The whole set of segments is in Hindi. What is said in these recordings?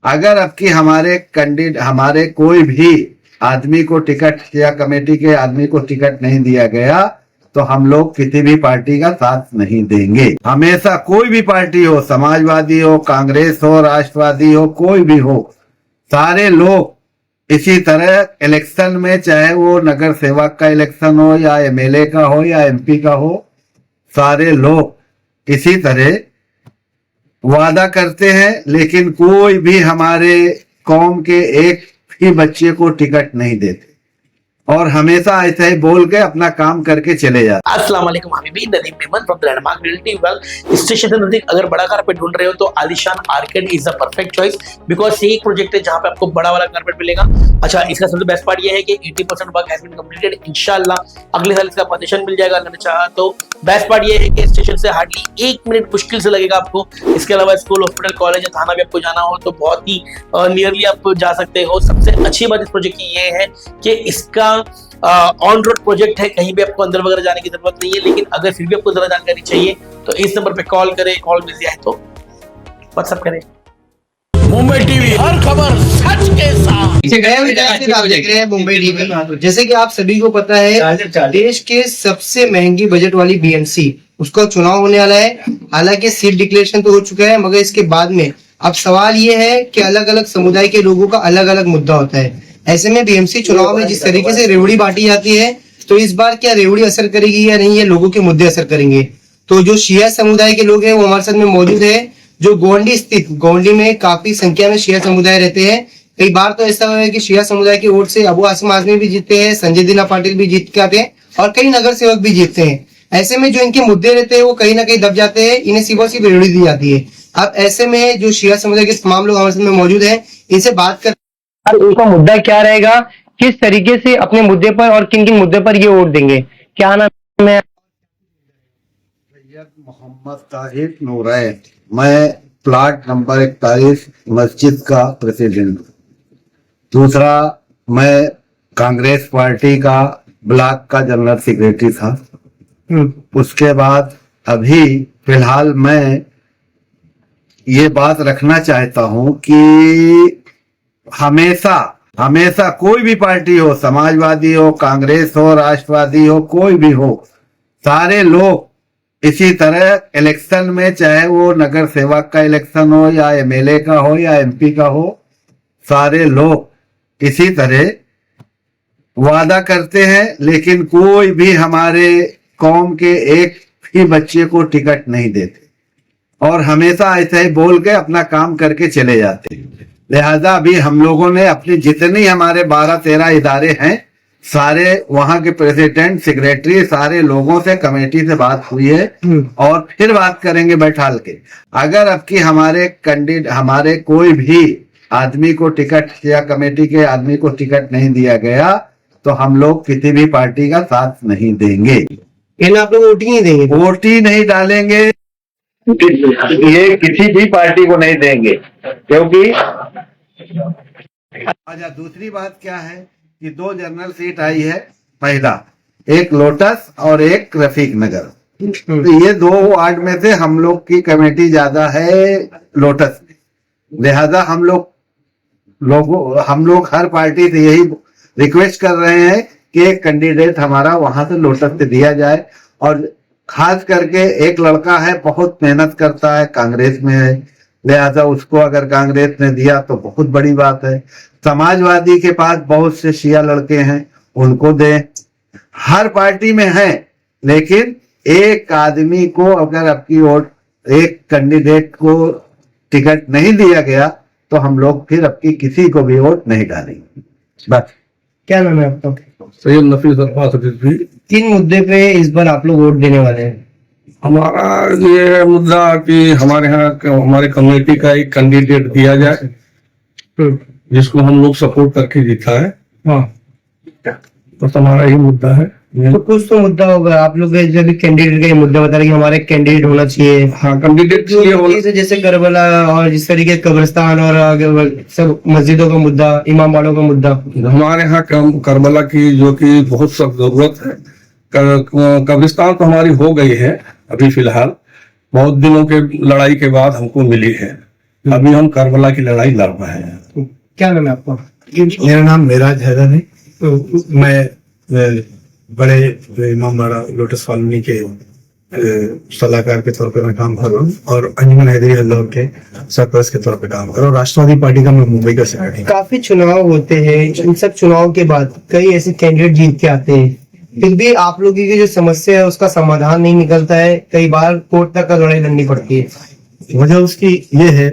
अगर अब की हमारे कैंडिडेट हमारे कोई भी आदमी को टिकट या कमेटी के आदमी को टिकट नहीं दिया गया तो हम लोग किसी भी पार्टी का साथ नहीं देंगे। हमेशा कोई भी पार्टी हो, समाजवादी हो, कांग्रेस हो, राष्ट्रवादी हो, कोई भी हो, सारे लोग इसी तरह इलेक्शन में, चाहे वो नगर सेवक का इलेक्शन हो या एमएलए का हो या एमपी का हो, सारे लोग इसी तरह वादा करते हैं, लेकिन कोई भी हमारे कौम के एक भी बच्चे को टिकट नहीं देते और हमेशा ऐसे ही बोल के अपना काम करके चले जाते। अस्सलाम वालेकुम, Habibi Nadeem Memon from the landmark realty. Well, station से नजदीक अगर बड़ा कारपेट ढूंढ रहे हो तो आलिशान arcade is the perfect choice, because ये एक प्रोजेक्ट है जहां पे आपको बड़ा वाला कारपेट मिलेगा। अच्छा, इसका सबसे बेस्ट पार्ट ये है कि 80% वर्क हैज बीन कंप्लीटेड। इंशाल्लाह अगले साल इसका पोजीशन मिल जाएगा अल्लाह ने चाहा तो। बेस्ट पार्ट ये है कि स्टेशन से हार्डली 1 मिनट मुश्किल से लगेगा आपको। इसके अलावा स्कूल, हॉस्पिटल, कॉलेज या थाना भी आपको जाना हो तो बहुत ही नियरली आप जा सकते हो। सबसे अच्छी बात इस प्रोजेक्ट की ये है कि इसका ऑन रोड प्रोजेक्ट है, कहीं भी आपको अंदर वगैरह जाने की जरूरत नहीं है। लेकिन अगर फिर भी आपको ज्यादा जानकारी चाहिए तो इस नंबर पे कॉल करें, कॉल बिजी आए तो व्हाट्सएप करें। मुंबई टीवी, हर खबर सच के साथ। आप देख रहे हैं मुंबई टीवी। जैसे कि आप सभी को पता है, देश के सबसे महंगी बजट वाली बीएमसी उसका चुनाव होने वाला है। हालांकि सीट डिक्लेरेशन तो हो चुका है, मगर इसके बाद में अब सवाल ये है कि अलग अलग समुदाय के लोगों का अलग अलग मुद्दा होता है। ऐसे में बीएमसी चुनाव में जिस तरीके से रेवड़ी बांटी जाती है, तो इस बार क्या रेवड़ी असर करेगी या नहीं, ये लोगों के मुद्दे असर करेंगे। तो जो शिया समुदाय के लोग हैं वो हमारे साथ में मौजूद है। जो गोंडी स्थित, गोंडी में काफी संख्या में शिया समुदाय रहते हैं। कई बार तो ऐसा हुआ है कि शिया समुदाय की वोट से अबू आसिम आजमी भी जीतते हैं, संजय दीना पाटिल भी जीत के आते हैं और कई नगर सेवक भी जीतते हैं। ऐसे में जो इनके मुद्दे रहते हैं वो कहीं ना कहीं दब जाते हैं, इन्हें सिर्फ सिर्फ रेवड़ी दी जाती है। अब ऐसे में जो शिया समुदाय के तमाम लोग हमारे साथ में मौजूद है, इनसे बात कर उनका मुद्दा क्या रहेगा, किस तरीके से अपने मुद्दे पर और किन किन मुद्दे पर ये वोट देंगे। क्या नाम है? सैयद मोहम्मद ताहिर नूरैन। मैं प्लाट नंबर 41 मस्जिद का प्रेसिडेंट। दूसरा, मैं कांग्रेस पार्टी का ब्लॉक का जनरल सेक्रेटरी था। उसके बाद अभी फिलहाल मैं ये बात रखना चाहता हूं कि हमेशा हमेशा कोई भी पार्टी हो, समाजवादी हो, कांग्रेस हो, राष्ट्रवादी हो, कोई भी हो, सारे लोग इसी तरह इलेक्शन में, चाहे वो नगर सेवक का इलेक्शन हो या एमएलए का हो या एमपी का हो, सारे लोग इसी तरह वादा करते हैं, लेकिन कोई भी हमारे कौम के एक भी बच्चे को टिकट नहीं देते और हमेशा ऐसे ही बोल के अपना काम करके चले जाते हैं। लिहाजा अभी हम लोगों ने अपनी जितनी हमारे 12-13 इदारे हैं, सारे वहां के प्रेसिडेंट, सेक्रेटरी, सारे लोगों से, कमेटी से बात हुई है और फिर बात करेंगे बैठाल के। अगर अब की हमारे कैंडिडेट हमारे कोई भी आदमी को टिकट या कमेटी के आदमी को टिकट नहीं दिया गया तो हम लोग किसी भी पार्टी का साथ नहीं देंगे। आप लोग वोट ही नहीं देंगे? वोट ही नहीं डालेंगे, ये किसी भी पार्टी को नहीं देंगे। क्योंकि अच्छा, दूसरी बात क्या है कि 2 जनरल सीट आई है। पहला, एक लोटस और एक रफीक नगर। तो ये 2 वार्ड में से हम लोग की कमेटी ज्यादा है लोटस में। लिहाजा हम लोग हर पार्टी से यही रिक्वेस्ट कर रहे हैं कि एक कैंडिडेट हमारा वहां से लोटस से दिया जाए। और खास करके एक लड़का है, बहुत मेहनत करता है, कांग्रेस में है, लिहाजा उसको अगर कांग्रेस ने दिया तो बहुत बड़ी बात है। समाजवादी के पास बहुत से शिया लड़के हैं, उनको दें। हर पार्टी में है, लेकिन एक आदमी को अगर आपकी वोट, एक कैंडिडेट को टिकट नहीं दिया गया तो हम लोग फिर आपकी किसी को भी वोट नहीं डालेंगे। बस। क्या नाम है आपका? सैयद नफीस अब्बास रिजवी। किन मुद्दे पे इस बार आप लोग वोट देने वाले हैं? हमारा ये मुद्दा कि हमारे यहाँ हमारे कम्युनिटी का एक कैंडिडेट दिया जाए जिसको हम लोग सपोर्ट करके जीता है। हाँ, तो हमारा यही मुद्दा है। तो कुछ तो मुद्दा होगा। आप लोग जब कैंडिडेट का ये मुद्दा बता रहे कि हमारे कैंडिडेट होना चाहिए। हाँ, कैंडिडेट जैसे करबला और जिस तरीके कब्रिस्तान और सब मस्जिदों का मुद्दा, इमाम बाड़ों का मुद्दा। हमारे यहाँ करबला की जो कि बहुत सख्त जरूरत है। कब्रिस्तान तो हमारी हो गई है अभी फिलहाल, बहुत दिनों के लड़ाई के बाद हमको मिली है। अभी हम करबला की लड़ाई लड़ रहे हैं। क्या नाम है आपका? मेरा नाम मेराज हैदर है। मैं बड़े इमाम बाड़ा लोटस कॉलोनी के सलाहकार के तौर पे मैं काम कर रहा हूँ और अंजुमन हैदरी अल्लाह के सरपरस्त के तौर पे काम कर रहा हूँ। राष्ट्रवादी पार्टी का मैं मुंबई का सेक्रेटरी। काफी चुनाव होते हैं, इन सब चुनाव के बाद कई ऐसे कैंडिडेट जीत के आते हैं, फिर भी आप लोगों की जो समस्या है उसका समाधान नहीं निकलता है, कई बार कोर्ट तक का लड़ाई लड़नी पड़ती है। वजह उसकी ये है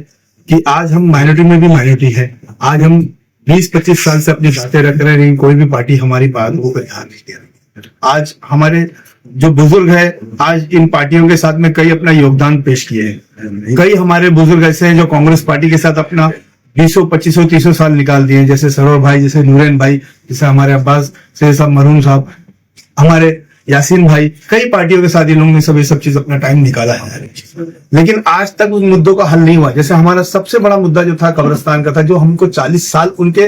कि आज हम माइनॉरिटी में भी माइनॉरिटी है। आज हम 20-25 साल से अपनी बातें रख रहे हैं, लेकिन कोई भी पार्टी हमारी बात को ध्यान नहीं दे रही। आज हमारे जो बुजुर्ग है, आज इन पार्टियों के साथ में कई अपना योगदान पेश किए हैं। कई हमारे बुजुर्ग ऐसे हैं जो कांग्रेस पार्टी के साथ अपना 20, 25, 30 साल निकाल दिए, जैसे सरोवर भाई, जैसे नूरैन भाई, जैसे हमारे अब्बास से साहब, मरून साहब, हमारे यासीन भाई, कई पार्टियों के साथ इन लोगों ने सब चीज अपना टाइम निकाला है। लेकिन आज तक उस मुद्दों का हल नहीं हुआ। जैसे हमारा सबसे बड़ा मुद्दा जो था कब्रिस्तान का था, जो हमको 40 साल उनके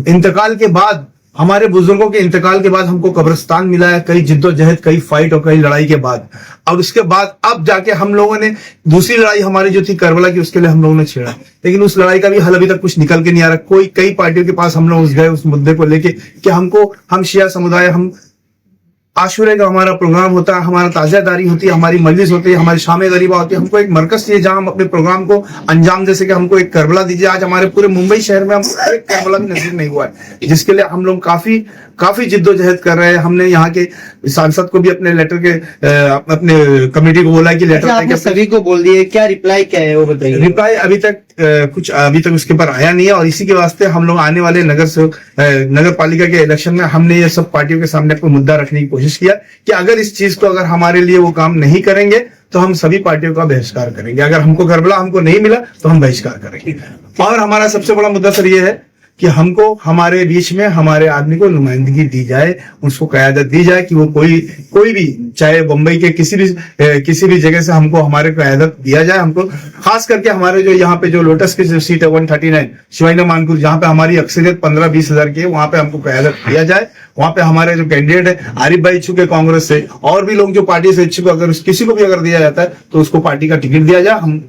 इंतकाल के बाद, हमारे बुजुर्गों के इंतकाल के बाद हमको कब्रिस्तान मिला है, कई जिद्दोजहद, कई फाइट और कई लड़ाई के बाद। और उसके बाद अब जाके हम लोगों ने दूसरी लड़ाई हमारी जो थी करबला की, उसके लिए हम लोगों ने छेड़ा, लेकिन उस लड़ाई का भी हल अभी तक कुछ निकल के नहीं आ रहा। कई पार्टियों के पास हम लोग गए उस मुद्दे को लेके कि हम शिया समुदाय, हम आशुरे का हमारा प्रोग्राम होता है, हमारा ताज़ियादारी होती है, हमारी मजलिस होती है, हमारी शाम गरीबा होती है। हमको एक मरकज चाहिए जहां हम अपने प्रोग्राम को अंजाम दे सके। हमको एक करबला दीजिए। आज हमारे पूरे मुंबई शहर में हम एक करबला भी नसीब नहीं हुआ है, जिसके लिए हम लोग काफी जिद्दोजहद कर रहे हैं। हमने यहाँ के सांसद को भी अपने लेटर के अपने कमेटी को बोला कि लेटर आपने सभी को बोल दिए, क्या रिप्लाई क्या है वो बताइए। रिप्लाई अभी तक उसके ऊपर आया नहीं है, और इसी के वास्ते हम लोग आने वाले नगर पालिका के इलेक्शन में हमने ये सब पार्टियों के सामने अपना मुद्दा रखने की कोशिश किया कि अगर इस चीज को, अगर हमारे लिए वो काम नहीं करेंगे तो हम सभी पार्टियों का बहिष्कार करेंगे। अगर हमको करबला हमको नहीं मिला तो हम बहिष्कार करेंगे। और हमारा सबसे बड़ा मुद्दा सर ये है कि हमको हमारे बीच में हमारे आदमी को नुमाइंदगी दी जाए, उसको क़यादत दी जाए कि वो कोई भी, चाहे बम्बई के किसी भी जगह से हमको हमारे क़यादत दिया जाए। हमको खास करके हमारे जो यहाँ पे जो लोटस की जो सीट है 139 शिवाइना मानपुर, जहाँ पे हमारी अक्सरियत 15-20 हजार की है, वहां पे हमको क़यादत दिया जाए। वहां पे हमारे जो कैंडिडेट है आरिफ भाई इच्छुक है कांग्रेस से, और भी लोग जो पार्टी से इच्छुक, अगर किसी को भी अगर दिया जाता है तो उसको पार्टी का टिकट दिया जाए। हम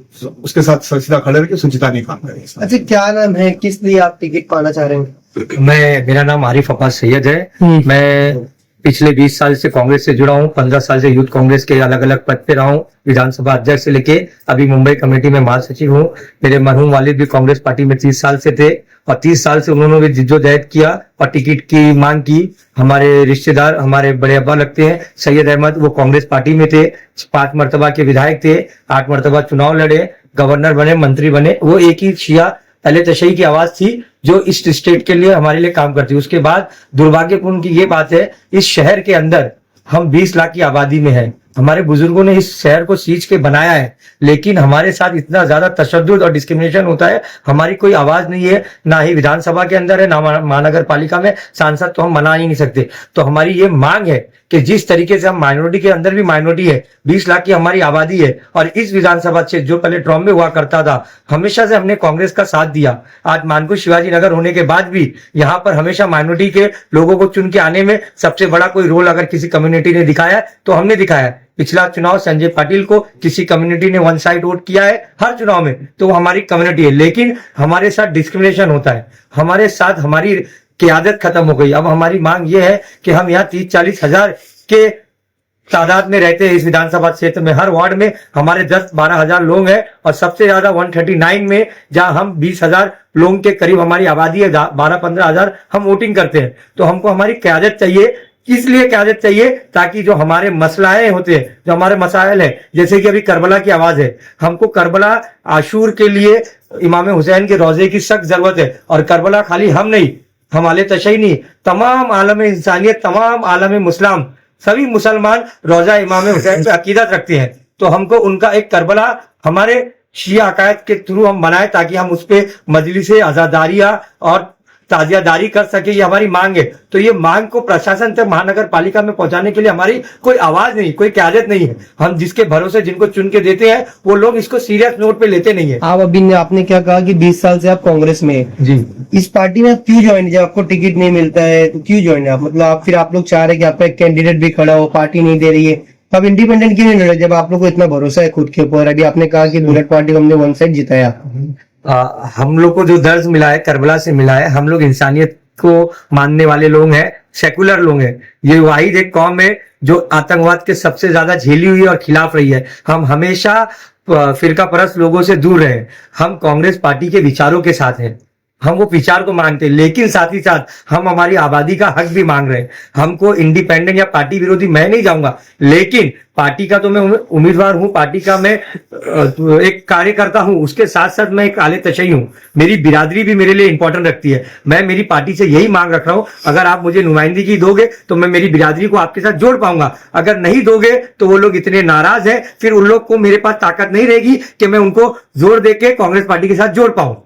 उसके साथ सीधा खड़े रह सुचिता नहीं काम करेंगे। अच्छा, क्या नाम है, किस लिए आप टिकट पाना चाह रहे हैं? मेरा नाम आरिफ अब्बास सैयद है। मैं पिछले 20 साल से कांग्रेस से जुड़ा हूँ। 15 साल से यूथ कांग्रेस के अलग अलग पद पे रहा हूँ, विधानसभा अध्यक्ष से लेके अभी मुंबई कमेटी में महासचिव हूँ। मेरे मरहूम वालिद भी कांग्रेस पार्टी में 30 साल से थे, और 30 साल से उन्होंने भी जिद्दोजहद किया और टिकट की मांग की। हमारे रिश्तेदार, हमारे बड़े अब्बा लगते हैं सैयद अहमद, वो कांग्रेस पार्टी में थे, 5 मरतबा के विधायक थे, 8 मरतबा चुनाव लड़े, गवर्नर बने, मंत्री बने। वो एक ही शिया पहले तशय्युई की आवाज थी जो इस स्टेट के लिए हमारे लिए काम करती है। उसके बाद दुर्भाग्यपूर्ण की ये बात है, इस शहर के अंदर हम 20 लाख की आबादी में हैं। हमारे बुजुर्गों ने इस शहर को सींच के बनाया है, लेकिन हमारे साथ इतना ज्यादा तशद्दुद और डिस्क्रिमिनेशन होता है, हमारी कोई आवाज नहीं है, ना ही विधानसभा के अंदर है, ना महानगर पालिका में सांसद तो हम मना ही नहीं सकते। तो हमारी ये मांग है कि जिस तरीके से हम माइनॉरिटी के अंदर भी माइनॉरिटी है, 20 लाख की हमारी आबादी है, और इस विधानसभा क्षेत्र जो पहले ट्रॉम्बे हुआ करता था, हमेशा से हमने कांग्रेस का साथ दिया। आज मानपुर शिवाजी नगर होने के बाद भी यहाँ पर हमेशा माइनॉरिटी के लोगों को चुन के आने में सबसे बड़ा कोई रोल अगर किसी कम्युनिटी ने दिखाया तो हमने दिखाया। पिछला चुनाव संजय पाटिल को किसी कम्युनिटी ने वन साइड वोट किया है हर चुनाव में, तो वो हमारी कम्युनिटी है, लेकिन हमारे साथ डिस्क्रिमिनेशन होता है, हमारे साथ हमारी क़यादत खत्म हो गई। अब हमारी मांग ये है कि हम यहाँ 30-40 हजार के तादाद में रहते हैं इस विधानसभा क्षेत्र में। हर वार्ड में हमारे 10-12 हजार लोग हैं, और सबसे ज्यादा 139 में जहां हम 20 हजार लोगों के करीब हमारी आबादी है, 12-15 हजार हम वोटिंग करते हैं। तो हमको हमारी क़यादत चाहिए। इसलिए क़यादत चाहिए ताकि जो हमारे मसलाएं होते हैं, जो हमारे मसाइल है, जैसे कि अभी करबला की आवाज है, हमको करबला आशूर के लिए इमाम हुसैन के रोजे की सख्त जरूरत है। और करबला खाली हम नहीं, हमारे तशय्युई नहीं, तमाम आलम इंसानियत, तमाम आलम मुस्लिम, सभी मुसलमान रोजा इमाम हुसैन पे अकीदत रखते हैं। तो हमको उनका एक करबला हमारे शिया अकायद के थ्रू हम बनाए, ताकि हम उस पे मजलिसे आजादारिया और ताजियादारी कर सके, ये हमारी मांग है। तो ये मांग को प्रशासन तक, महानगर पालिका में पहुंचाने के लिए हमारी कोई आवाज नहीं, कोई क़यादत नहीं है। हम जिसके भरोसे जिनको चुन के देते हैं, वो लोग इसको सीरियस नोट पे लेते नहीं है। आप अभी आपने क्या कहा कि 20 साल से आप कांग्रेस में हैं। जी, इस पार्टी में आप क्यों ज्वाइन, जब आपको टिकट नहीं मिलता है तो क्यों ज्वाइन है आप? मतलब आप लोग चाह रहे हैं कि आपका एक कैंडिडेट भी खड़ा हो, पार्टी नहीं दे रही है, तो आप इंडिपेंडेंट क्यों नहीं लड़े जब आप लोग को इतना भरोसा है खुद के ऊपर? अभी आपने कहा कि बुलेट पार्टी को हमने वन साइड जिताया, हम लोग को जो दर्द मिला है करबला से मिला है, हम लोग इंसानियत को मानने वाले लोग हैं, सेकुलर लोग हैं। ये वाहिद एक कौम है जो आतंकवाद के सबसे ज्यादा झेली हुई है और खिलाफ रही है। हम हमेशा फिरका परस्त लोगों से दूर रहे। हम कांग्रेस पार्टी के विचारों के साथ हैं, हम वो विचार को मानते हैं, लेकिन साथ ही साथ हम हमारी आबादी का हक भी मांग रहे हैं। हमको इंडिपेंडेंट या पार्टी विरोधी मैं नहीं जाऊंगा, लेकिन पार्टी का तो मैं उम्मीदवार हूं, पार्टी का मैं एक कार्यकर्ता हूं, उसके साथ साथ मैं एक आले तशय्युई हूं। मेरी बिरादरी भी मेरे लिए इंपॉर्टेंट रखती है। मैं मेरी पार्टी से यही मांग रख रहा हूं, अगर आप मुझे नुमाइंदगी दोगे तो मैं मेरी बिरादरी को आपके साथ जोड़ पाऊंगा। अगर नहीं दोगे तो वो लोग इतने नाराज है, फिर उन लोग को मेरे पास ताकत नहीं रहेगी कि मैं उनको जोर देके कांग्रेस पार्टी के साथ जोड़ पाऊं।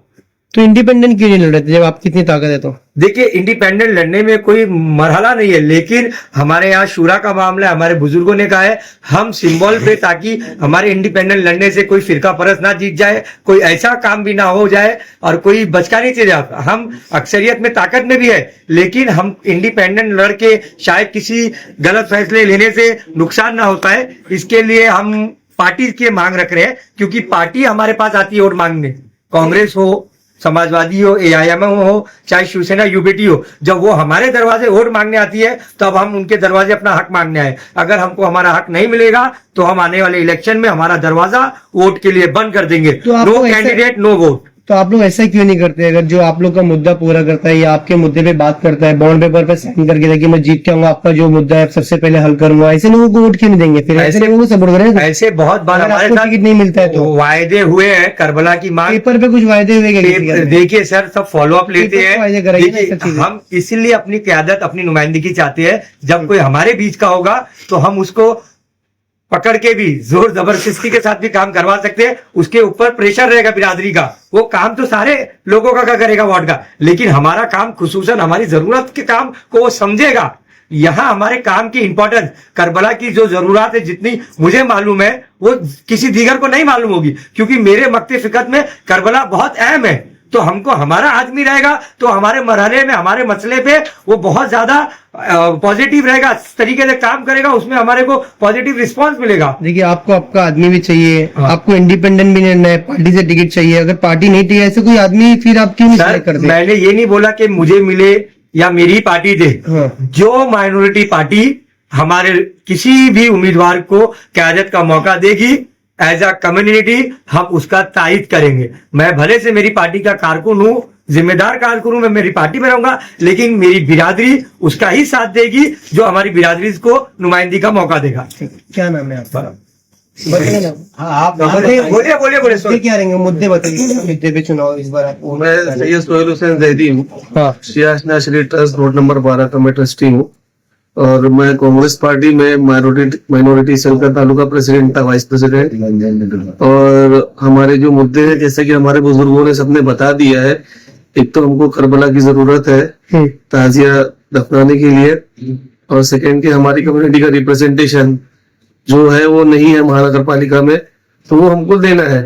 तो इंडिपेंडेंट क्यों नहीं लड़ रहे थे जब आपकी इतनी ताकत है तो? देखिए, इंडिपेंडेंट लड़ने में कोई मरहला नहीं है, लेकिन हमारे यहाँ शूरा का मामला है। हमारे बुजुर्गों ने कहा है हम सिंबल पे, ताकि हमारे इंडिपेंडेंट लड़ने से कोई फिरका परस्त ना जीत जाए, कोई ऐसा काम भी ना हो जाए और कोई बचका नहीं चले जाए। हम अक्सरियत में ताकत में भी है, लेकिन हम इंडिपेंडेंट लड़के शायद किसी गलत फैसले लेने से नुकसान ना होता है, इसके लिए हम पार्टी की मांग रख रहे हैं। क्योंकि पार्टी हमारे पास आती है वोट मांगने, कांग्रेस हो, समाजवादी हो, AIM हो, चाहे शिवसेना UBT हो, जब वो हमारे दरवाजे वोट मांगने आती है तब हम उनके दरवाजे अपना हक मांगने आए। अगर हमको हमारा हक नहीं मिलेगा तो हम आने वाले इलेक्शन में हमारा दरवाजा वोट के लिए बंद कर देंगे। No candidate no vote. तो आप लोग ऐसा क्यों नहीं करते? अगर जो आप लोग का मुद्दा पूरा करता है या आपके मुद्दे पे बात करता है, बॉन्ड पेपर पे साइन करके देखिए मैं जीत के आऊंगा, आपका जो मुद्दा है सबसे पहले हल करूंगा, ऐसे लोगों को वोट क्यों नहीं देंगे? फिर ऐसे लोगों को सपोर्ट करेंगे। ऐसे बहुत बार हमारे साथ टिकट नहीं मिलता है तो वायदे हुए हैं, करबला की मांग पेपर पे कुछ वायदे हुए क्या? देखिए सर, सब फॉलो अप लेते पेपर पे वायदे हैं। कराइए ना, देखिए, सब चीजें। हम इसीलिए अपनी क्यादत, अपनी नुमाइंदगी चाहते हैं। जब कोई हमारे बीच का होगा तो हम उसको पकड़ के भी जोर जबरदस्ती के साथ भी काम करवा सकते हैं। उसके ऊपर प्रेशर रहेगा बिरादरी का, वो काम तो सारे लोगों का करेगा वार्ड का, लेकिन हमारा काम खुसूसन हमारी जरूरत के काम को वो समझेगा। यहाँ हमारे काम की इंपॉर्टेंस, करबला की जो जरूरत है जितनी मुझे मालूम है वो किसी दीगर को नहीं मालूम होगी, क्योंकि मेरे मक्ते फिकत में करबला बहुत अहम है। तो हमको हमारा आदमी रहेगा तो हमारे मरहले में, हमारे मसले पे वो बहुत ज्यादा पॉजिटिव रहेगा, इस तरीके से काम करेगा, उसमें हमारे को पॉजिटिव रिस्पांस मिलेगा। देखिए, आपको आपका आदमी भी चाहिए, आपको इंडिपेंडेंट भी नहीं है, पार्टी से टिकट चाहिए। अगर पार्टी नहीं चाहिए ऐसे कोई आदमी, फिर आप क्यों नहीं select करते? मैंने ये नहीं बोला कि मुझे मिले या मेरी पार्टी दे। हाँ। जो माइनॉरिटी पार्टी हमारे किसी भी उम्मीदवार को क्यादत का मौका देगी, एज अ कम्युनिटी हम उसका तायद करेंगे। मैं भले से मेरी पार्टी का कारकुन हूं, जिम्मेदार कारकुन हूं, मैं मेरी पार्टी में रहूंगा, लेकिन मेरी बिरादरी उसका ही साथ देगी जो हमारी बिरादरी को नुमाइंदगी का मौका देगा। क्या नाम है आपका? बताइए ना। हाँ, आप मुद्दे क्या रहेंगे? मुद्दे बताइए, मुद्दे पे चुनाव इस बार आपको। मैं सैयद सोहेल हुसैन जैदी हूँ, हाँ। सियासना श्री ट्रस्ट रोड नंबर 12 का मैं ट्रस्टी हूँ, और मैं कांग्रेस पार्टी में माइनॉरिटी सेल का तालुका प्रेसिडेंट था, वाइस प्रेसिडेंट। और हमारे जो मुद्दे हैं, जैसे कि हमारे बुजुर्गों ने सबने बता दिया है, एक तो हमको करबला की जरूरत है ताजिया दफनाने के लिए, और सेकंड की हमारी कम्युनिटी का रिप्रेजेंटेशन जो है वो नहीं है महानगर पालिका में, तो वो हमको देना है।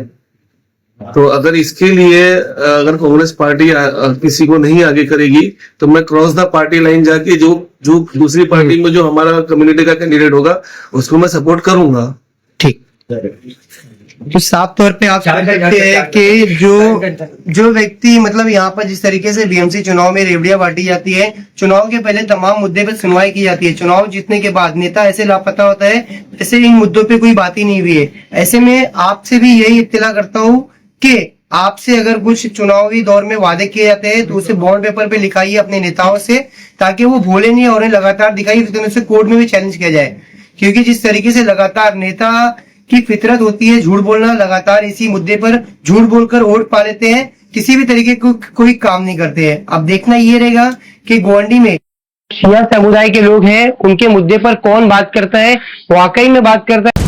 तो अगर इसके लिए अगर कांग्रेस पार्टी किसी को नहीं आगे करेगी तो मैं क्रॉस द पार्टी लाइन जाके जो दूसरी पार्टी में जो हमारा कम्युनिटी का कैंडिडेट होगा उसको मैं सपोर्ट करूंगा। ठीक। तो साफ तौर पे आप समझ सकते हैं कि जो व्यक्ति, मतलब यहाँ पर जिस तरीके से BMC चुनाव में रेवड़ियां बांटी जाती है, चुनाव के पहले तमाम मुद्दे पर सुनवाई की जाती है, चुनाव जीतने के बाद नेता ऐसे लापता होता है जैसे इन मुद्दों पे कोई बात ही नहीं हुई है। ऐसे में आपसे भी यही इत्तला करता हूँ कि आपसे अगर कुछ चुनावी दौर में वादे किए जाते हैं तो उसे बॉन्ड पेपर पे लिखाइए अपने नेताओं से, ताकि वो भूले नहीं और उन्हें लगातार दिखाइए, फिर उसे कोर्ट में भी चैलेंज किया जाए। क्योंकि जिस तरीके से लगातार नेता की फितरत होती है झूठ बोलना, लगातार इसी मुद्दे पर झूठ बोलकर वोट पा लेते हैं, किसी भी तरीके को कोई काम नहीं करते हैं। अब देखना ये रहेगा कि गोंडी में शिया समुदाय के लोग हैं, उनके मुद्दे पर कौन बात करता है, वाकई में बात करता है।